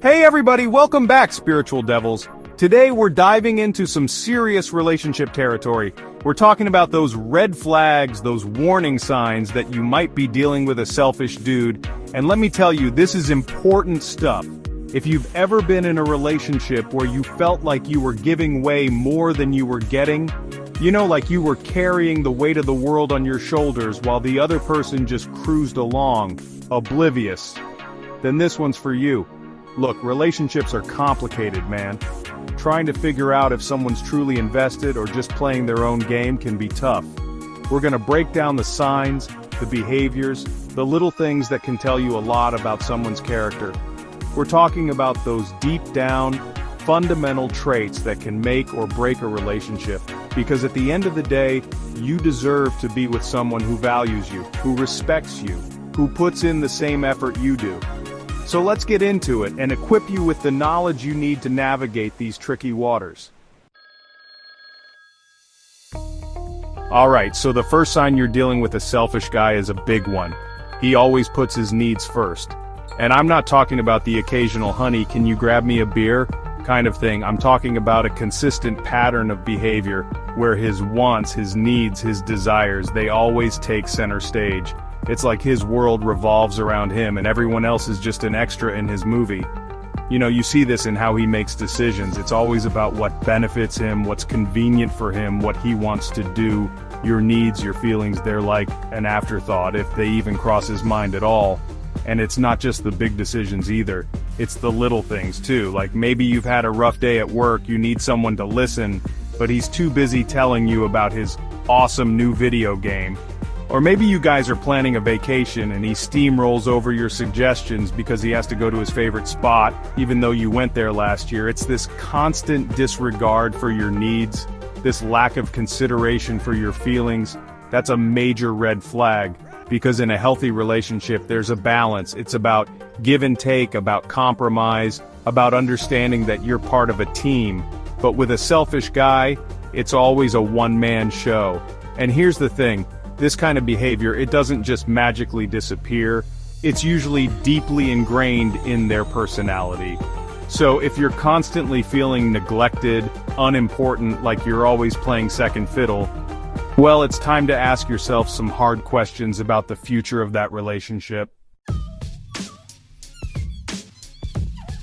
Hey everybody, welcome back, Spiritual Devils. Today we're diving into some serious relationship territory. We're talking about those red flags, those warning signs that you might be dealing with a selfish dude. And let me tell you, this is important stuff. If you've ever been in a relationship where you felt like you were giving way more than you were getting, like you were carrying the weight of the world on your shoulders while the other person just cruised along, oblivious, then this one's for you. Look, relationships are complicated, man. Trying to figure out if someone's truly invested or just playing their own game can be tough. We're gonna break down the signs, the behaviors, the little things that can tell you a lot about someone's character. We're talking about those deep down, fundamental traits that can make or break a relationship. Because at the end of the day, you deserve to be with someone who values you, who respects you, who puts in the same effort you do. So let's get into it and equip you with the knowledge you need to navigate these tricky waters. Alright, so the first sign you're dealing with a selfish guy is a big one. He always puts his needs first. And I'm not talking about the occasional honey, can you grab me a beer kind of thing. I'm talking about a consistent pattern of behavior where his wants, his needs, his desires, they always take center stage. It's like his world revolves around him and everyone else is just an extra in his movie. You see this in how he makes decisions. It's always about what benefits him, what's convenient for him, what he wants to do. Your needs, your feelings, they're like an afterthought if they even cross his mind at all. And it's not just the big decisions either. It's the little things too, like maybe you've had a rough day at work, you need someone to listen, but he's too busy telling you about his awesome new video game. Or maybe you guys are planning a vacation and he steamrolls over your suggestions because he has to go to his favorite spot, even though you went there last year. It's this constant disregard for your needs, this lack of consideration for your feelings. That's a major red flag. Because in a healthy relationship, there's a balance. It's about give and take, about compromise, about understanding that you're part of a team. But with a selfish guy, it's always a one-man show. And here's the thing, this kind of behavior, it doesn't just magically disappear. It's usually deeply ingrained in their personality. So if you're constantly feeling neglected, unimportant, like you're always playing second fiddle, well, it's time to ask yourself some hard questions about the future of that relationship.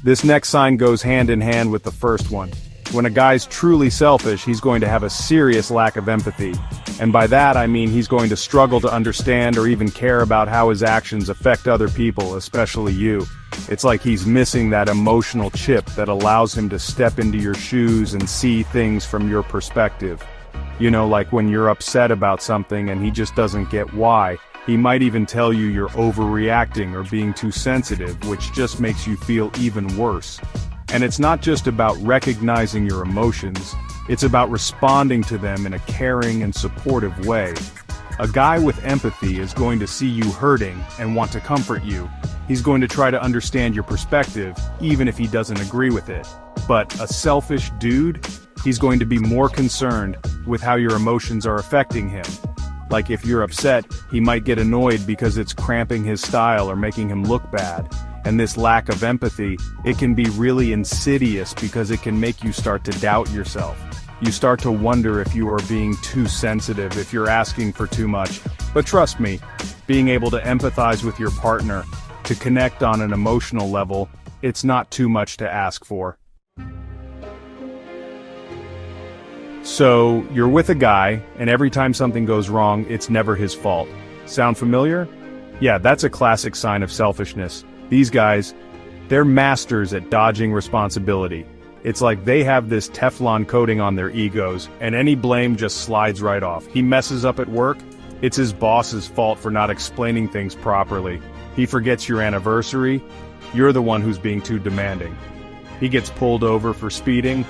This next sign goes hand in hand with the first one. When a guy's truly selfish, he's going to have a serious lack of empathy. And by that I mean he's going to struggle to understand or even care about how his actions affect other people, especially you. It's like he's missing that emotional chip that allows him to step into your shoes and see things from your perspective. Like when you're upset about something and he just doesn't get why. He might even tell you you're overreacting or being too sensitive, which just makes you feel even worse. And it's not just about recognizing your emotions, it's about responding to them in a caring and supportive way. A guy with empathy is going to see you hurting and want to comfort you. He's going to try to understand your perspective, even if he doesn't agree with it. But a selfish dude? He's going to be more concerned with how your emotions are affecting him. Like if you're upset, he might get annoyed because it's cramping his style or making him look bad. And this lack of empathy, it can be really insidious because it can make you start to doubt yourself. You start to wonder if you are being too sensitive, if you're asking for too much. But trust me, being able to empathize with your partner, to connect on an emotional level, it's not too much to ask for. So, you're with a guy, and every time something goes wrong, it's never his fault. Sound familiar? Yeah, that's a classic sign of selfishness. These guys, they're masters at dodging responsibility. It's like they have this Teflon coating on their egos, and any blame just slides right off. He messes up at work, it's his boss's fault for not explaining things properly. He forgets your anniversary, you're the one who's being too demanding. He gets pulled over for speeding,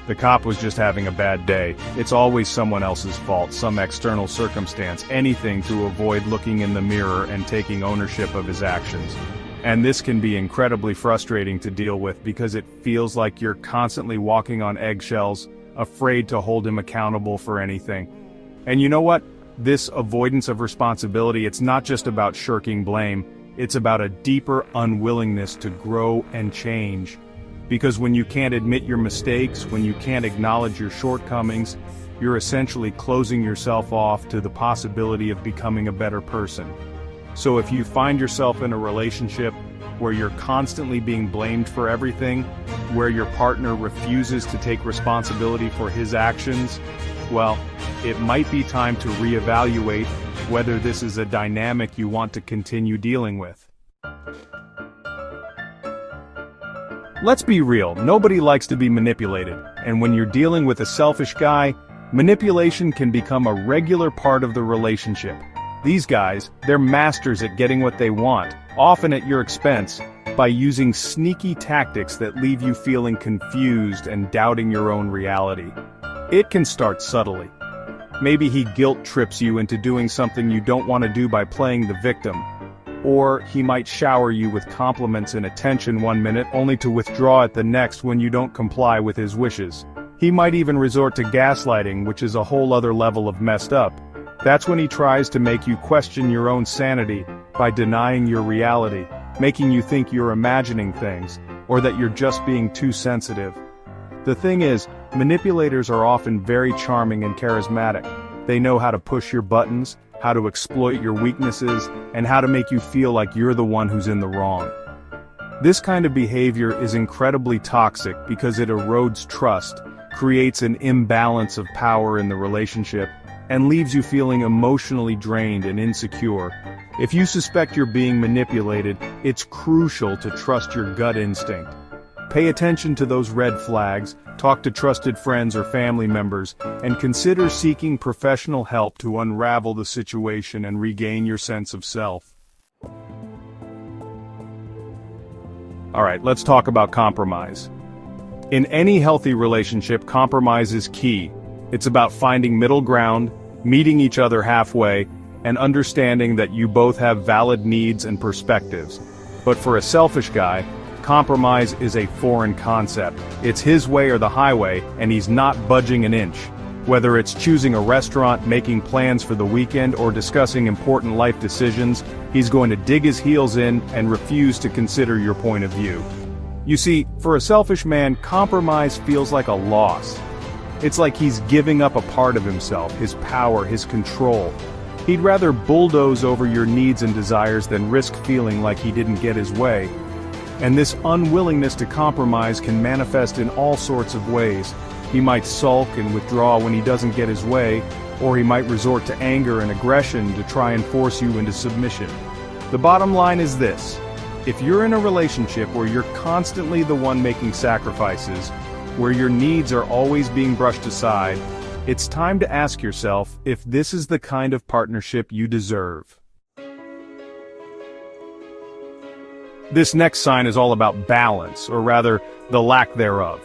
the cop was just having a bad day. It's always someone else's fault, some external circumstance, anything to avoid looking in the mirror and taking ownership of his actions. And this can be incredibly frustrating to deal with because it feels like you're constantly walking on eggshells, afraid to hold him accountable for anything. And you know what? This avoidance of responsibility, it's not just about shirking blame. It's about a deeper unwillingness to grow and change. Because when you can't admit your mistakes, when you can't acknowledge your shortcomings, you're essentially closing yourself off to the possibility of becoming a better person. So if you find yourself in a relationship where you're constantly being blamed for everything, where your partner refuses to take responsibility for his actions, well, it might be time to reevaluate whether this is a dynamic you want to continue dealing with. Let's be real, nobody likes to be manipulated, and when you're dealing with a selfish guy, manipulation can become a regular part of the relationship. These guys, they're masters at getting what they want, often at your expense, by using sneaky tactics that leave you feeling confused and doubting your own reality. It can start subtly. Maybe he guilt trips you into doing something you don't want to do by playing the victim. Or he might shower you with compliments and attention one minute only to withdraw it the next when you don't comply with his wishes. He might even resort to gaslighting, which is a whole other level of messed up. That's when he tries to make you question your own sanity by denying your reality, making you think you're imagining things, or that you're just being too sensitive. The thing is, manipulators are often very charming and charismatic. They know how to push your buttons, how to exploit your weaknesses, and how to make you feel like you're the one who's in the wrong. This kind of behavior is incredibly toxic because it erodes trust, creates an imbalance of power in the relationship, and leaves you feeling emotionally drained and insecure. If you suspect you're being manipulated, it's crucial to trust your gut instinct. Pay attention to those red flags, talk to trusted friends or family members, and consider seeking professional help to unravel the situation and regain your sense of self. Alright, let's talk about compromise. In any healthy relationship, compromise is key. It's about finding middle ground, meeting each other halfway, and understanding that you both have valid needs and perspectives. But for a selfish guy, compromise is a foreign concept. It's his way or the highway, and he's not budging an inch. Whether it's choosing a restaurant, making plans for the weekend, or discussing important life decisions, he's going to dig his heels in and refuse to consider your point of view. You see, for a selfish man, compromise feels like a loss. It's like he's giving up a part of himself, his power, his control. He'd rather bulldoze over your needs and desires than risk feeling like he didn't get his way. And this unwillingness to compromise can manifest in all sorts of ways. He might sulk and withdraw when he doesn't get his way, or he might resort to anger and aggression to try and force you into submission. The bottom line is this: if you're in a relationship where you're constantly the one making sacrifices, where your needs are always being brushed aside, it's time to ask yourself if this is the kind of partnership you deserve. This next sign is all about balance, or rather, the lack thereof.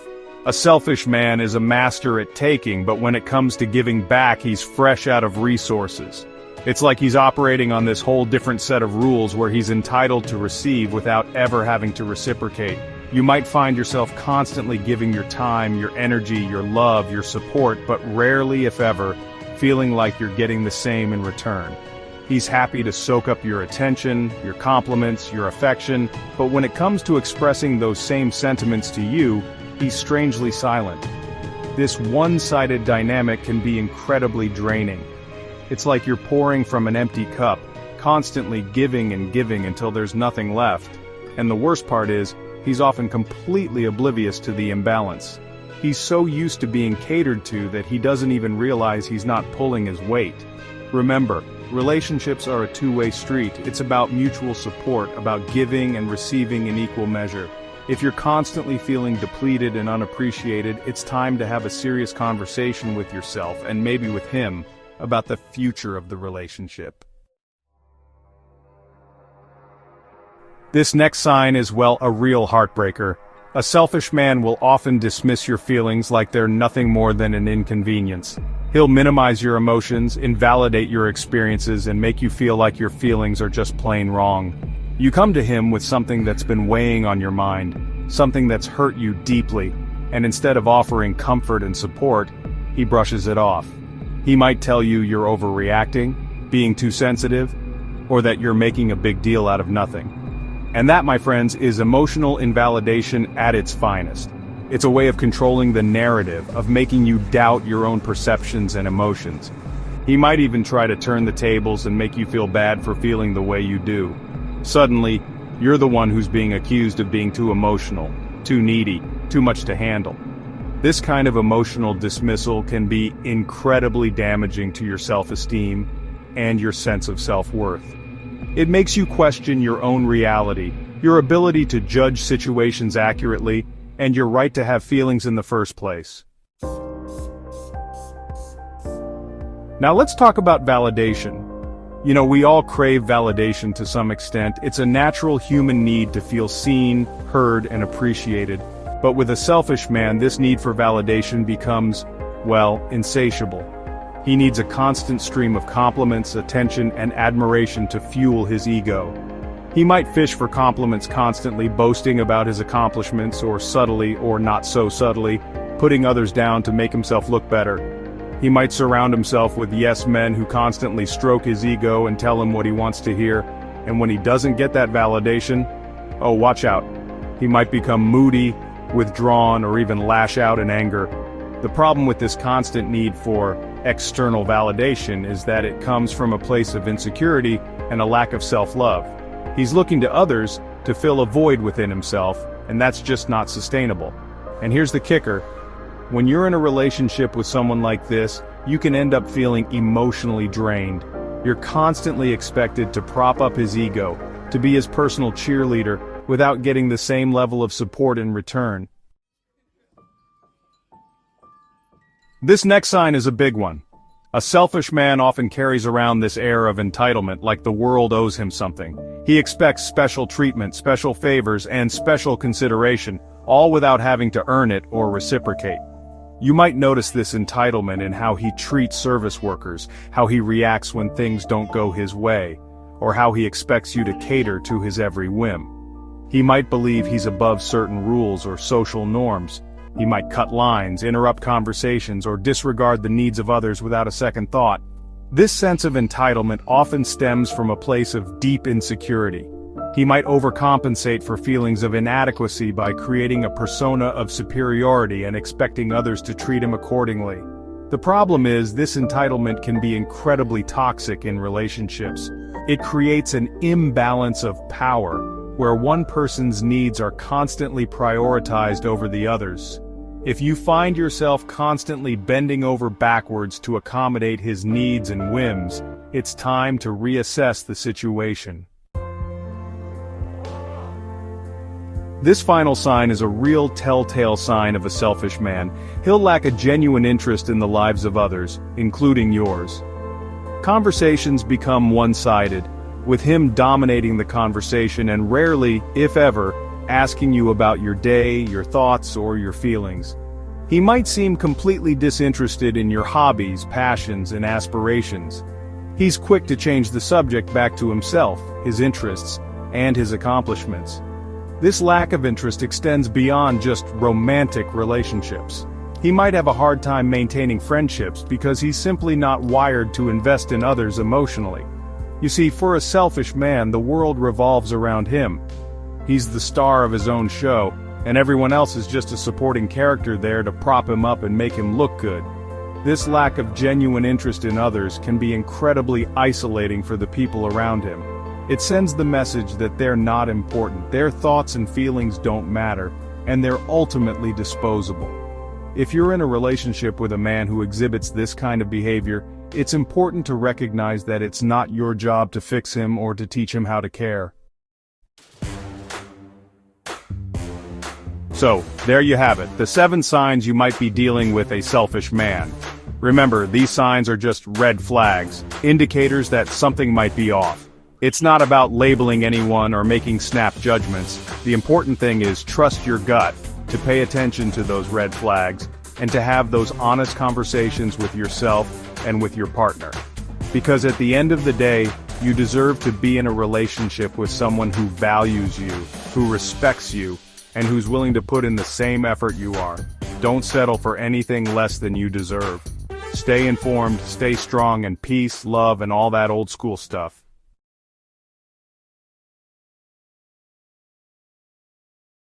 A selfish man is a master at taking, but when it comes to giving back, he's fresh out of resources. It's like he's operating on this whole different set of rules where he's entitled to receive without ever having to reciprocate. You might find yourself constantly giving your time, your energy, your love, your support, but rarely, if ever, feeling like you're getting the same in return. He's happy to soak up your attention, your compliments, your affection, but when it comes to expressing those same sentiments to you, he's strangely silent. This one-sided dynamic can be incredibly draining. It's like you're pouring from an empty cup, constantly giving and giving until there's nothing left. And the worst part is, he's often completely oblivious to the imbalance. He's so used to being catered to that he doesn't even realize he's not pulling his weight. Remember, relationships are a two-way street. It's about mutual support, about giving and receiving in equal measure. If you're constantly feeling depleted and unappreciated, it's time to have a serious conversation with yourself, and maybe with him, about the future of the relationship. This next sign is, well, a real heartbreaker. A selfish man will often dismiss your feelings like they're nothing more than an inconvenience. He'll minimize your emotions, invalidate your experiences, and make you feel like your feelings are just plain wrong. You come to him with something that's been weighing on your mind, something that's hurt you deeply, and instead of offering comfort and support, he brushes it off. He might tell you you're overreacting, being too sensitive, or that you're making a big deal out of nothing. And that, my friends, is emotional invalidation at its finest. It's a way of controlling the narrative, of making you doubt your own perceptions and emotions. He might even try to turn the tables and make you feel bad for feeling the way you do. Suddenly, you're the one who's being accused of being too emotional, too needy, too much to handle. This kind of emotional dismissal can be incredibly damaging to your self-esteem and your sense of self-worth. It makes you question your own reality, your ability to judge situations accurately, and your right to have feelings in the first place. Now let's talk about validation. You know, we all crave validation to some extent. It's a natural human need to feel seen, heard, and appreciated. But with a selfish man, this need for validation becomes, well, insatiable. He needs a constant stream of compliments, attention, and admiration to fuel his ego. He might fish for compliments constantly, boasting about his accomplishments, or subtly, or not so subtly, putting others down to make himself look better. He might surround himself with yes men who constantly stroke his ego and tell him what he wants to hear, and when he doesn't get that validation, oh, watch out. He might become moody, withdrawn, or even lash out in anger. The problem with this constant need for external validation is that it comes from a place of insecurity and a lack of self-love. He's looking to others to fill a void within himself, and that's just not sustainable. And here's the kicker. When you're in a relationship with someone like this, you can end up feeling emotionally drained. You're constantly expected to prop up his ego, to be his personal cheerleader, without getting the same level of support in return. This next sign is a big one. A selfish man often carries around this air of entitlement, like the world owes him something. He expects special treatment, special favors, and special consideration, all without having to earn it or reciprocate. You might notice this entitlement in how he treats service workers, how he reacts when things don't go his way, or how he expects you to cater to his every whim. He might believe he's above certain rules or social norms. He might cut lines, interrupt conversations, or disregard the needs of others without a second thought. This sense of entitlement often stems from a place of deep insecurity. He might overcompensate for feelings of inadequacy by creating a persona of superiority and expecting others to treat him accordingly. The problem is, this entitlement can be incredibly toxic in relationships. It creates an imbalance of power, where one person's needs are constantly prioritized over the others. If you find yourself constantly bending over backwards to accommodate his needs and whims, it's time to reassess the situation. This final sign is a real telltale sign of a selfish man. He'll lack a genuine interest in the lives of others, including yours. Conversations become one-sided, with him dominating the conversation and rarely, if ever, asking you about your day, your thoughts, or your feelings. He might seem completely disinterested in your hobbies, passions, and aspirations. He's quick to change the subject back to himself, his interests, and his accomplishments. This lack of interest extends beyond just romantic relationships. He might have a hard time maintaining friendships because he's simply not wired to invest in others emotionally. You see, for a selfish man, the world revolves around him. He's the star of his own show, and everyone else is just a supporting character there to prop him up and make him look good. This lack of genuine interest in others can be incredibly isolating for the people around him. It sends the message that they're not important, their thoughts and feelings don't matter, and they're ultimately disposable. If you're in a relationship with a man who exhibits this kind of behavior, it's important to recognize that it's not your job to fix him or to teach him how to care. So, there you have it, the 7 signs you might be dealing with a selfish man. Remember, these signs are just red flags, indicators that something might be off. It's not about labeling anyone or making snap judgments. The important thing is trust your gut, to pay attention to those red flags, and to have those honest conversations with yourself and with your partner. Because at the end of the day, you deserve to be in a relationship with someone who values you, who respects you, and who's willing to put in the same effort you are. Don't settle for anything less than you deserve. Stay informed, stay strong, and peace, love, and all that old school stuff.